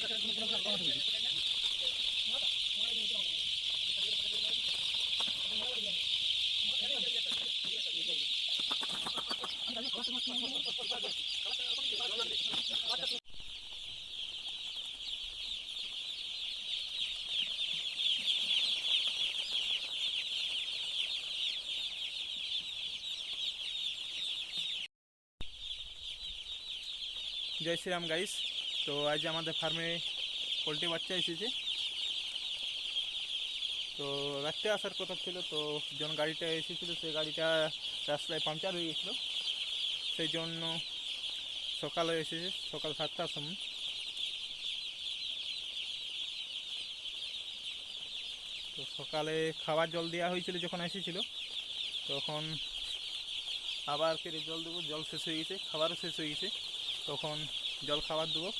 जय श्री राम गाइस। तो आज हमारे फार्मे पोल्ट्री बच्चा एसेছে। তো রাতে আসার কথা ছিল, তো যখন গাড়িটা এসেছিল সেই গাড়িটা রাস্তায় পাংচার হয়ে গেছিলো, সেই জন্য সকালে এসেছে, সকাল 7টার সময়। তো সকালে খাবার জল দেওয়া হয়েছিল, যখন এসেছিল তখন আবার ফিরে জল দেবো, জল শেষ হয়ে গেছে, খাবারও শেষ হয়ে গেছে, তখন জল খাবার দেবো।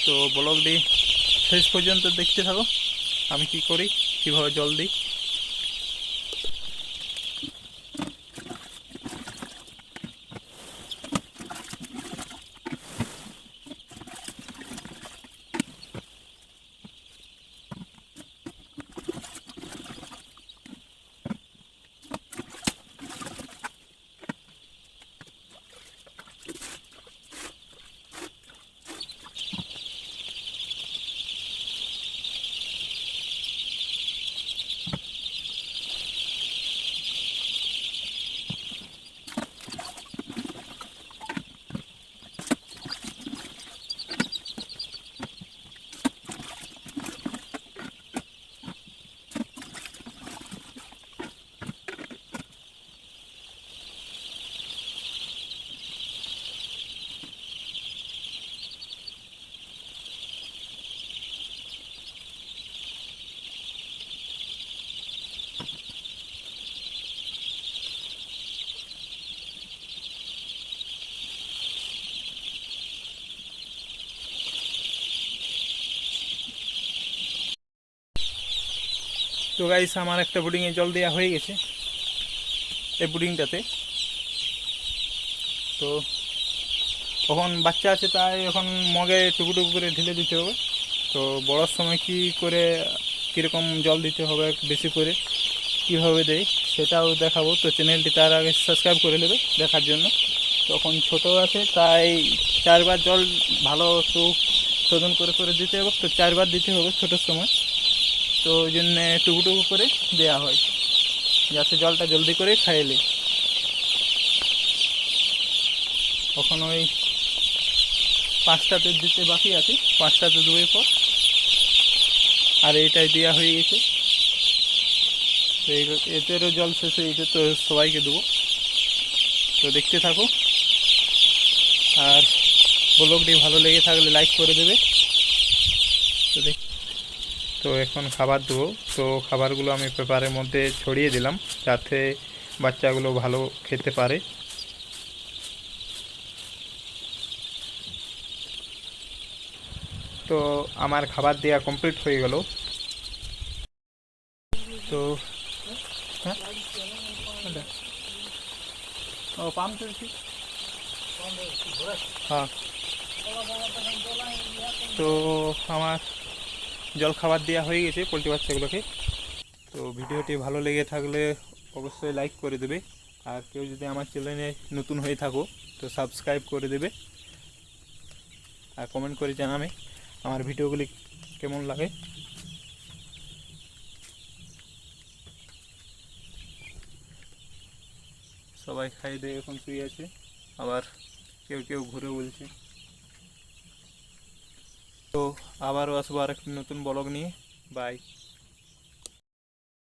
তো ব্লগটি শেষ পর্যন্ত দেখতে থাকো, আমি কি করি, কিভাবে জল দিই। তো গাইস, আমার একটা বোর্ডিংয়ে জল দেওয়া হয়ে গেছে, এই বোর্ডিংটাতে। তো এখন বাচ্চা আছে, তাই এখন মগে টুকু করে ঢেলে দিতে হবে। তো বড়োর সময় কি করে কীরকম জল দিতে হবে, বেশি করে কীভাবে দেয় সেটাও দেখাবো। তো চ্যানেলটি তার আগে সাবস্ক্রাইব করে নেবে দেখার জন্য। তখন ছোট আছে, তাই 4বার জল ভালো একটু শোধন করে করে দিতে হবে। তো 4বার দিতে হবে ছোটোর সময়, তো ওই জন্যে টুকু করে দেওয়া হয়, যাতে জলটা জলদি করে খাইলে। তখন ওই 5টাতে দিতে বাকি আছে, 5টাতে দেওয়ার পর আর এইটাই দেওয়া হয়ে গেছে। তো এতেরও জল শেষ হয়ে গেছে, তো সবাইকে দেবো। তো দেখতে থাকো, আর ব্লগটি ভালো লেগে থাকলে লাইক করে দেবে। তো এখন খাবার দেবো। তো খাবারগুলো আমি পেপারের মধ্যে ছড়িয়ে দিলাম, যাতে বাচ্চাগুলো ভালো খেতে পারে। তো আমার খাবার দেওয়া কমপ্লিট হয়ে গেল। তো ও পাম চলছি, হ্যাঁ। তো আমার জল খাবার দেওয়া হয়ে গেছে পোলট্রি বাচ্চাগুলোকে। তো ভিডিওটি ভালো লেগে থাকলে অবশ্যই লাইক করে দেবে, আর কেউ যদি আমার চ্যানেলে নতুন হয়ে থাকো তো সাবস্ক্রাইব করে দেবে, আর কমেন্ট করে জানাবে আমার ভিডিওগুলি কেমন লাগে। সবাই খাই দিয়ে এখন শুয়ে আছে, আবার কেউ কেউ ঘুরে বলছে। তো আবারও আসবো আর একটা নতুন ব্লগ নিয়ে। বাই।